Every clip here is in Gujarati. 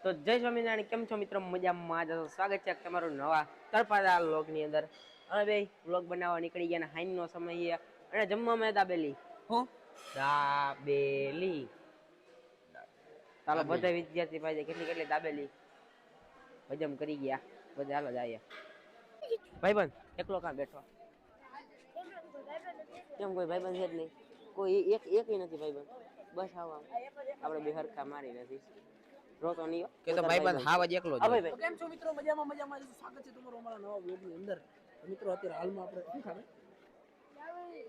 તો જય સ્વામિનારાયણ, કેમ છો મિત્રો? મજામાં જ સ્વાગત છે તમારું નવા તળપાદા વ્લોગની અંદર. હવે ભાઈ વ્લોગ બનાવવા નીકળી ગયા ને હાઈન નો સમય છે અને જમવામાં દાબેલી. હું દાબેલી. ચાલો બધા વિદ્યાર્થી ભાઈ કેટલી દાબેલી હજમ કરી ગયા. બધા હાલો જાય ભાઈબંધ એકલો કાં બેઠો? કેમ કોઈ ભાઈબંધ છે જ નહીં? કોઈ એક નથી ભાઈબંધ. બસ આવા આપડે બે હરખા મારી નથી. રોતો નહીં કે તો ભાઈબંધ હાવ જ એકલો જ. કેમ છો મિત્રો? મજામાં સ્વાગત છે તમારું અમારા નવા વ્લોગની અંદર. મિત્રો અત્યારે હાલમાં આપણે શું ખાવે?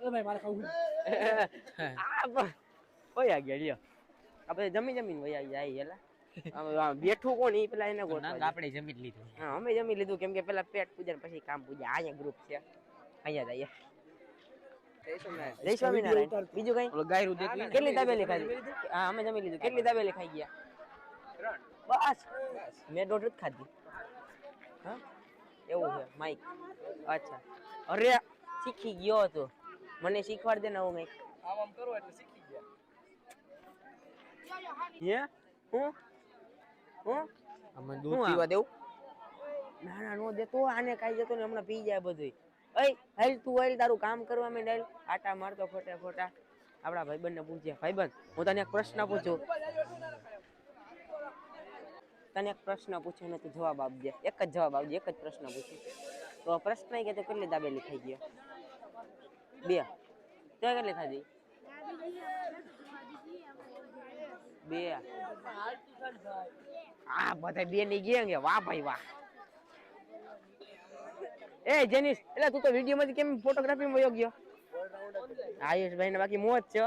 એ ભાઈ મારે ખાવું વયા ગયા લ્યો. આપણે જમીન વયા જાય એલા બેઠું કોણ ઈ પેલા એને ગોઠવા. આપણે જમી લીધું. હા અમે જમી લીધું કેમ કે પેલા પેટ પૂજન પછી કામ પૂજા. અહીંયા ગ્રુપ છે, અહીંયા જઈએ. જય સ્વામિનારાયણ. બીજું કઈ ગાયરું દેખી કેટલી દાબેલી ખાધી? હા અમે જમી લીધું. કેટલી દાબેલી ખાઈ ગયા? બસ મેં દોઢ જ ખાધી. હા એવું છે માઈક. અચ્છા અરે શીખી ગયો હતો. મને શીખવાડ દે ને હું કઈ. આમ કરો એટલે શીખી ગયા. હું અમે દૂધ પીવા દેવું? ના નો દેતો. આને કાઈ જતો ને હમણાં પી જાય બધું. એય હાલ તું હાલ તારું કામ કરવા માંડ. હાલ આટા મારતો ખોટા આપડા ભાઈબંધને પૂછે. ભાઈબંધ હું તને એક પ્રશ્ન પૂછું. તને એક પ્રશ્ન પૂછે ને તું જવાબ આપજે. એક જ જવાબ આપજે. એક જ પ્રશ્ન પૂછું તો પ્રશ્ન કે તું કેટલી દાબેલી ખાઈ ગયા? 2. તે કેટલી ખાધી? 2. આ બધા 2 ની ગયા. વાહ ભાઈ વાહ. એ જેનિસ એટલે તું તો વિડીયો માંથી કેમ ફોટોગ્રાફી માં વયો ગયો? આયુષભાઈ ને બાકી મોજ છે.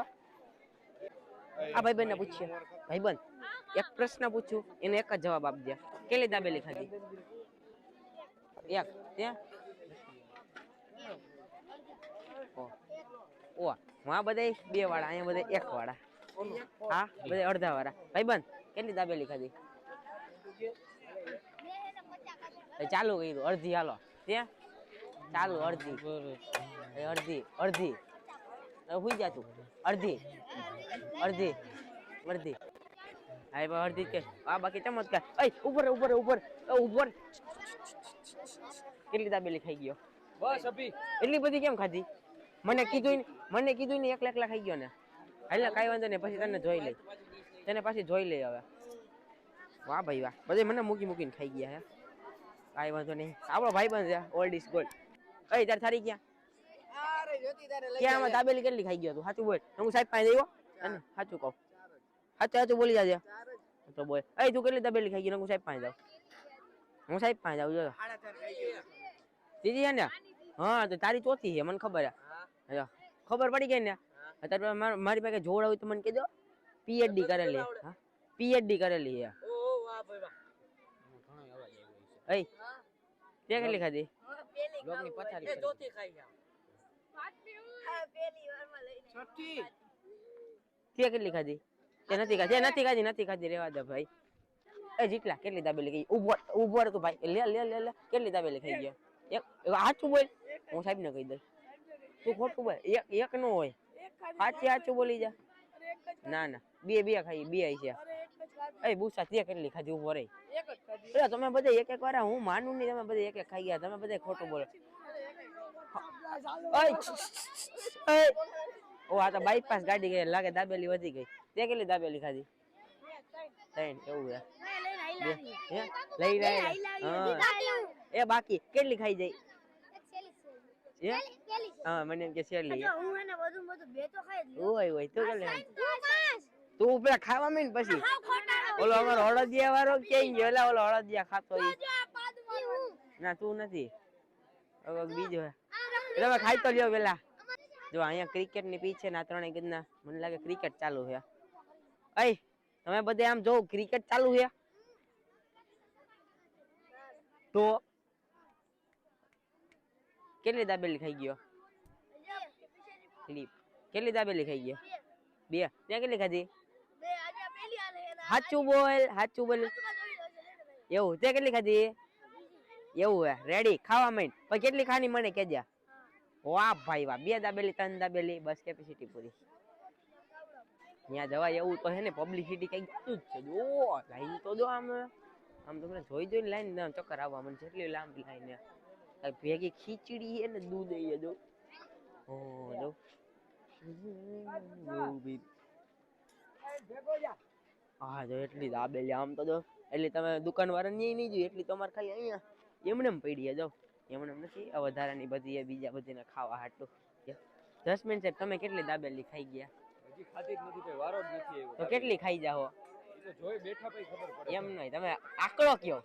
આ ભાઈબંધ ને પૂછીએ. ભાઈબંધ એક પ્રશ્ન પૂછું એને એક જ જવાબ આપજે. કેટલી દાબેલી ખાધી? 1. ત્યાં ઓ હા બધા 2 વાળા, અહીંયા બધા 1 વાળા. હા બધા અડધા વાળા. ભાઈબંધ કેટલી દાબેલી ખાધી? ચાલુ કર્યું અડધી. હાલો ત્યાં ચાલુ અડધી હુઈ જા તું. અડધી હા અડધી કે આ બાકી ચમત્કાર. ઉપર કેટલી દાબેલી ખાઈ ગયો? બસ અભી એટલી બધી કેમ ખાધી? મને કીધું ને એકલા ખાઈ ગયો ને. એટલે કઈ વાંધો નહીં, પછી તને જોઈ લઈ. પાછી જોઈ લઈ હવે. વાહ ભાઈ વાહ. બધે મને મૂકીને ખાઈ ગયા હે. કઈ વાંધો નહીં. આપણો ભાઈબંધ છે. Old is gold. અય તાર થારી ગયા ક્યાં? આમાં દાબેલી કેટલી ખાઈ ગયો તું? સાચું બોલ. હું સાહેબ પાસે આવ્યો અને સાચું કહું. સાચું બોલી જાજે તો બોલ. અય તું કેટલી દાબેલી ખાઈ ગયો? હું સાહેબ પાસે જાઉં. જો દીદી ને. હા તો તારી ચોથી છે મને ખબર હે. ખબર પડી ગઈ ને. અત્યારે મારી પાસે જોડ હોય તો મને કહેજો. પીએચડી કરેલી. હા પીએચડી કરેલી છે. અય તે કેટલી ખાધી? લોકની પથારી ચોથી ખાઈ ગયા. તે કેટલી ખાધી? તે નથી ખાધી. રેવા દે ભાઈ. એ જેટલા કેટલી દાબેલી ખાઈ? ઉભો તું ભાઈ. લે કેટલી દાબેલી ખાઈ ગયા? એક સાચું બોલ. હું સાહેબ ને કહી દઉં. તું ખોટું બોલ. એક નો હોય. સાચું બોલી જા. ના 2 ખાઈ. 2 છે. એ બુસા તે કેટલી ખાધી? ઉભો રહી. તમે બધા એક વાર. હું માનું નહીં. તમે બધા એક ખાઈ ગયા. તમે બધા ખોટું બોલો. ઓ આ તો બાયપાસ ગાડી ગઈ લાગે. દાબેલી વધી ગઈ. તે કેટલી દાબેલી ખાધી? 3. એવું લઈ એ બાકી કેટલી ખાઈ જાય? હા મને એમ કે શેરલી. હોય તું તું પેલા ખાવા માંડ પછી. ઓલો અમારો હળદિયા વાળો ક્યાં ગયો? ઓલો હળદિયા ખાતો ના તું નથી. બીજો તમે ખાઈ તો લ્યો પેલા. જો અહીંયા ક્રિકેટ ની પીચ છે ને. આ 3 ગજના મને લાગે ક્રિકેટ ચાલુ છે. અય તમે બધે આમ જો ક્રિકેટ ચાલુ છે તો કેટલી દાબેલી ખાઈ ગયો? કેટલી દાબેલી ખાઈ ગયો? 2. ત્યાં કેટલી ખાધી? સાચું બોલ. એવું તે કેટલી ખાધી? એવું હે રેડી ખાવા માંડ. પણ કેટલી ખાની મને કહેજે. વાહ ભાઈ વાહ. 2 દાબેલી 3 દાબેલી બસ કેપેસિટી પૂરી. ત્યાં જવાય એવું તો હે ને, પબ્લિસિટી કઈ ગતું જ છે. જો લાઈન તો જો આમ તમને જોઈને લાઈન ચક્કર આવવા મને છે, એટલી લાંબી લાઈન હે. કઈ ભેગી ખીચડી હે ને દૂધ એ જો જો હા જો એટલી દાબેલી આમ તો જો, એટલી તમે દુકાન વાળા ની નહીં જોઈ એટલી તમારે ખાલી અહીંયા એમને પડી જો, એમને નથી આ વધારાની બધી બીજા બધીને ખાવા હાટું. જસ્મીન સાહેબ તમે કેટલી દાબેલી ખાઈ ગયા? હજી ખાધી જ નથી ભાઈ, વારો જ નથી આવ્યો. તો કેટલી ખાઈ જાઓ? એ તો જોઈ બેઠા પછી ખબર પડે. એમ નહીં, તમે આંકડો કયો?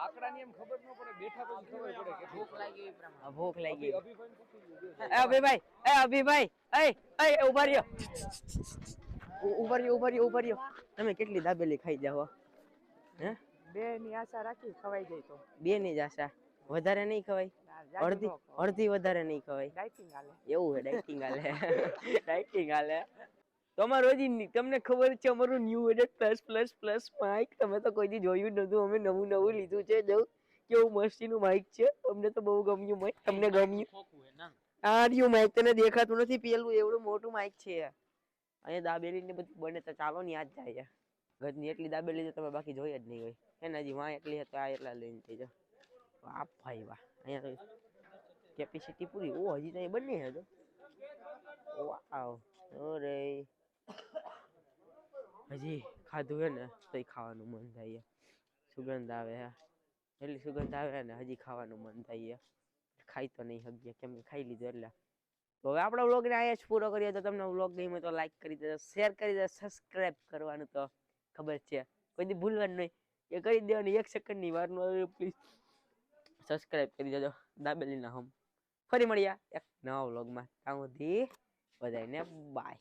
આંકડાની એમ ખબર ન પડે, બેઠા પછી ખબર પડે કે ભૂખ લાગી એ પ્રમાણે. ભૂખ લાગી. અભિભાઈ પૂછી લીધું. એ અભિભાઈ, એ અભિભાઈ, એ ઉભા રહ્યો, ઉભા રહ્યો. તમે કેટલી દાબેલી ખાઈ જાઓ? હે? 2 ની આશા રાખી ખવાઈ જાય તો. 2 ની જ આશા, વધારે નહીં ખવાય? અડધી વધારે નહીં ખવાય? ડાયટિંગ હાલે. એવું હે, ડાયટિંગ હાલે. તમારો હજી તમને ખબર છે અમારું ન્યુ એડેટ પ્લસ માઇક, તમે તો કોઈ દી જોયું નતું, અમે નવું લીધું છે. જો કેવું મસ્તીનું માઇક છે, અમને તો બહુ ગમ્યું માઇક. તમને ગમ્યું? આ રહ્યું માઇક, તને દેખાતું નથી? પેલું એવડું મોટું માઇક છે. અહીંયા દાબેલી ને બધું બને તો ચાલો ને યાદ જાય. ગજની એટલી દાબેલી તો તમે બાકી જોઈ જ નહીં હોય. એને હજી વાં એટલી તો આ એટલા લઈને થઈ જાઓ. વાહ ભાઈ વાહ, અહીંયા તો કેપેસિટી પૂરી. ઓ હજી તો બને છે જો. વાવ અરે હજી ખાધું હે ને તો ખાવાનું મન થાય. સુગંધ આવે હે, એટલી સુગંધ આવે ને હજી ખાવાનું મન થાય. ખાઈ તો નહીં હગીએ કેમ કે ખાઈ લીધું એટલે. તો હવે આપણો વ્લોગને અહીંયા જ પૂરો કરીએ. તો તમને વ્લોગ ગમ્યો તો લાઈક કરી દેજો, શેર કરી દેજો, સબસ્ક્રાઇબ કરવાનું તો ખબર છે, કોઈ દી ભૂલવાનું નહીં. એ કરી દેવાની, 1 સેકન્ડની વારનું આવે. પ્લીઝ સબસ્ક્રાઇબ કરી દેજો. દાબેલીના હમ ફરી મળ્યા એક નવા વ્લોગમાં. ત્યાં સુધી બધાને બાય.